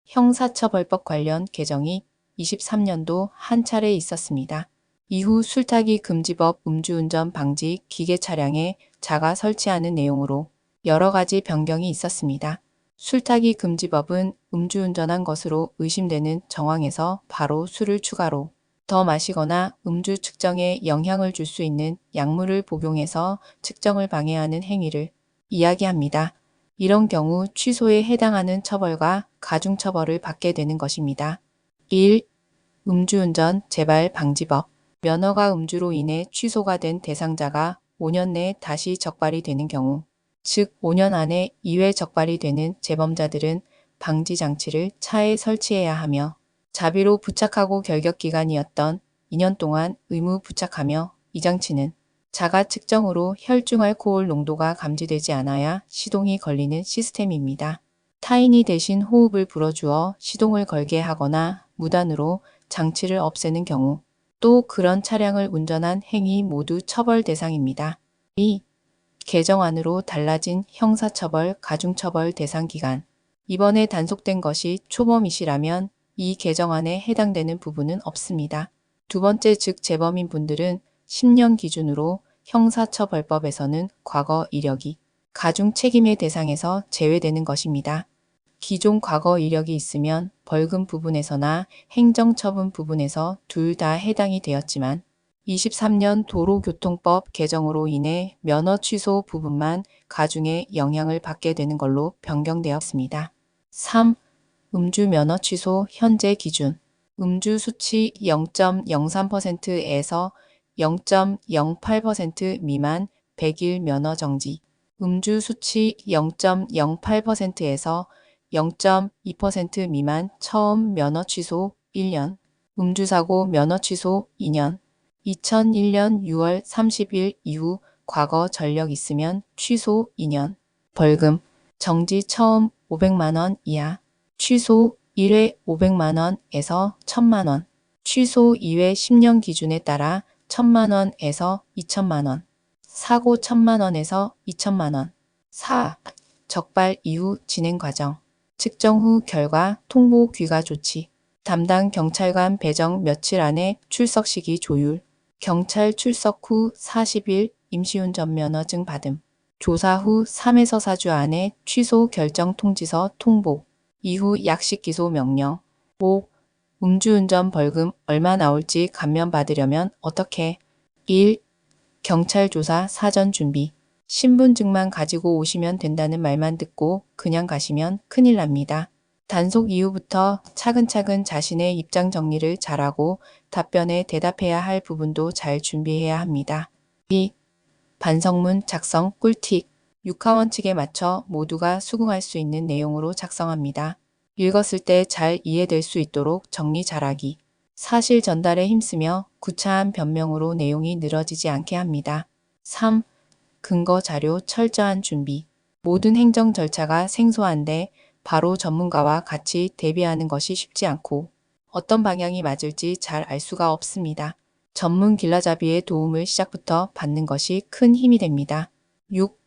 형사처벌법 관련 개정이 23년도 한 차례 있었습니다. 이후 술타기 금지법, 음주운전 방지 기계 차량에 자가 설치하는 내용으로 여러 가지 변경이 있었습니다. 술타기 금지법은 음주운전한 것으로 의심되는 정황에서 바로 술을 추가로 더 마시거나 음주 측정에 영향을 줄 수 있는 약물을 복용해서 측정을 방해하는 행위를 이야기합니다. 이런 경우 취소에 해당하는 처벌과 가중처벌을 받게 되는 것입니다. 1. 음주운전 재발 방지법. 면허가 음주로 인해 취소가 된 대상자가 5년 내에 다시 적발이 되는 경우, 즉 5년 안에 2회 적발이 되는 재범자들은 방지 장치를 차에 설치해야 하며 자비로 부착하고 결격기간이었던 2년 동안 의무 부착하며 이 장치는 자가 측정으로 혈중 알코올 농도가 감지되지 않아야 시동이 걸리는 시스템입니다. 타인이 대신 호흡을 불어주어 시동을 걸게 하거나 무단으로 장치를 없애는 경우, 또 그런 차량을 운전한 행위 모두 처벌 대상입니다. 2. 개정안으로 달라진 형사처벌, 가중처벌 대상 기간. 이번에 단속된 것이 초범이시라면 이 개정안에 해당되는 부분은 없습니다. 두 번째, 즉 재범인 분들은 10년 기준으로 형사처벌법에서는 과거 이력이 가중 책임의 대상에서 제외되는 것입니다. 기존 과거 이력이 있으면 벌금 부분에서나 행정처분 부분에서 둘 다 해당이 되었지만 23년 도로교통법 개정으로 인해 면허 취소 부분만 가중에 영향을 받게 되는 걸로 변경되었습니다. 3. 음주 면허 취소 현재 기준. 음주 수치 0.03%에서 0.08% 미만 100일 면허 정지. 음주 수치 0.08%에서 0.2% 미만 처음 면허 취소 1년. 음주사고 면허 취소 2년. 2001년 6월 30일 이후 과거 전력 있으면 취소 2년. 벌금, 정지 처음 500만원 이하. 취소 1회 500만원에서 1000만원. 취소 2회 10년 기준에 따라 1000만원에서 2000만원. 사고 1000만원에서 2000만원. 4. 적발 이후 진행 과정. 측정 후 결과 통보 귀가 조치. 담당 경찰관 배정 며칠 안에 출석 시기 조율. 경찰 출석 후 40일 임시운전 면허증 받음. 조사 후 3에서 4주 안에 취소 결정 통지서 통보. 이후 약식 기소 명령. 5. 음주운전 벌금 얼마 나올지 감면받으려면 어떻게? 1. 경찰 조사 사전 준비. 신분증만 가지고 오시면 된다는 말만 듣고 그냥 가시면 큰일 납니다. 단속 이후부터 차근차근 자신의 입장 정리를 잘하고 답변에 대답해야 할 부분도 잘 준비해야 합니다. 2. 반성문 작성 꿀팁. 육하원칙에 맞춰 모두가 수긍할 수 있는 내용으로 작성합니다. 읽었을 때 잘 이해될 수 있도록 정리 잘하기. 사실 전달에 힘쓰며 구차한 변명으로 내용이 늘어지지 않게 합니다. 3. 근거 자료 철저한 준비. 모든 행정 절차가 생소한데 바로 전문가와 같이 대비하는 것이 쉽지 않고 어떤 방향이 맞을지 잘 알 수가 없습니다. 전문 길라잡이의 도움을 시작부터 받는 것이 큰 힘이 됩니다. 6.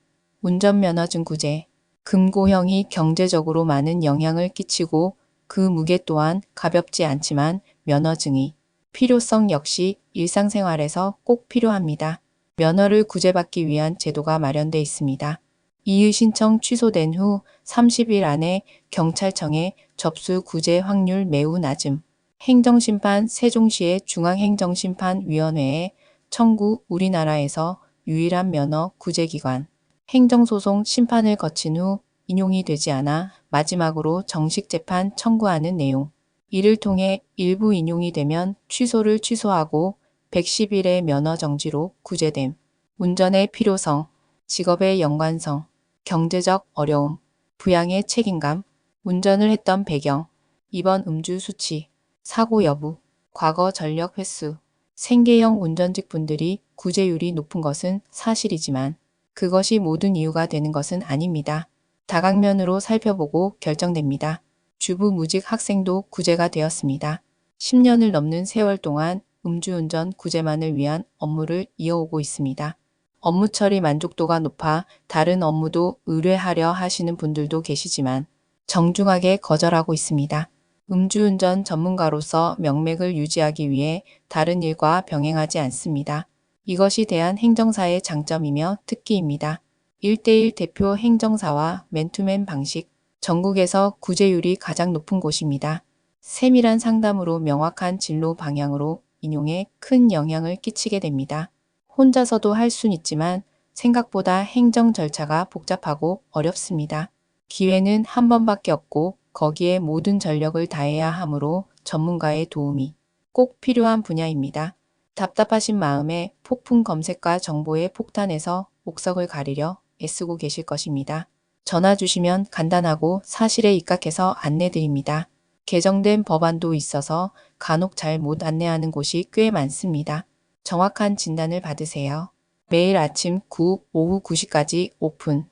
운전면허증 구제. 금고형이 경제적으로 많은 영향을 끼치고 그 무게 또한 가볍지 않지만 면허증의 필요성 역시 일상생활에서 꼭 필요합니다. 면허를 구제받기 위한 제도가 마련돼 있습니다. 이의 신청 취소된 후 30일 안에 경찰청에 접수 구제 확률 매우 낮음. 행정심판 세종시의 중앙행정심판위원회에 청구. 우리나라에서 유일한 면허 구제기관. 행정소송 심판을 거친 후 인용이 되지 않아 마지막으로 정식 재판 청구하는 내용. 이를 통해 일부 인용이 되면 취소를 취소하고 110일의 면허 정지로 구제됨. 운전의 필요성, 직업의 연관성, 경제적 어려움, 부양의 책임감, 운전을 했던 배경, 이번 음주 수치, 사고 여부, 과거 전력 횟수, 생계형 운전직 분들이 구제율이 높은 것은 사실이지만 그것이 모든 이유가 되는 것은 아닙니다. 다각면으로 살펴보고 결정됩니다. 주부무직 학생도 구제가 되었습니다. 10년을 넘는 세월 동안 음주운전 구제만을 위한 업무를 이어오고 있습니다. 업무 처리 만족도가 높아 다른 업무도 의뢰하려 하시는 분들도 계시지만 정중하게 거절하고 있습니다. 음주운전 전문가로서 명맥을 유지하기 위해 다른 일과 병행하지 않습니다. 이것이 대한행정사의 장점이며 특기입니다. 1대1 대표 행정사와 맨투맨 방식, 전국에서 구제율이 가장 높은 곳입니다. 세밀한 상담으로 명확한 진로 방향으로 인용에 큰 영향을 끼치게 됩니다. 혼자서도 할 순 있지만 생각보다 행정 절차가 복잡하고 어렵습니다. 기회는 한 번밖에 없고 거기에 모든 전력을 다해야 하므로 전문가의 도움이 꼭 필요한 분야입니다. 답답하신 마음에 폭풍 검색과 정보의 폭탄에서 옥석을 가리려 애쓰고 계실 것입니다. 전화 주시면 간단하고 사실에 입각해서 안내드립니다. 개정된 법안도 있어서 간혹 잘 못 안내하는 곳이 꽤 많습니다. 정확한 진단을 받으세요. 매일 아침 9, 오후 9시까지 오픈.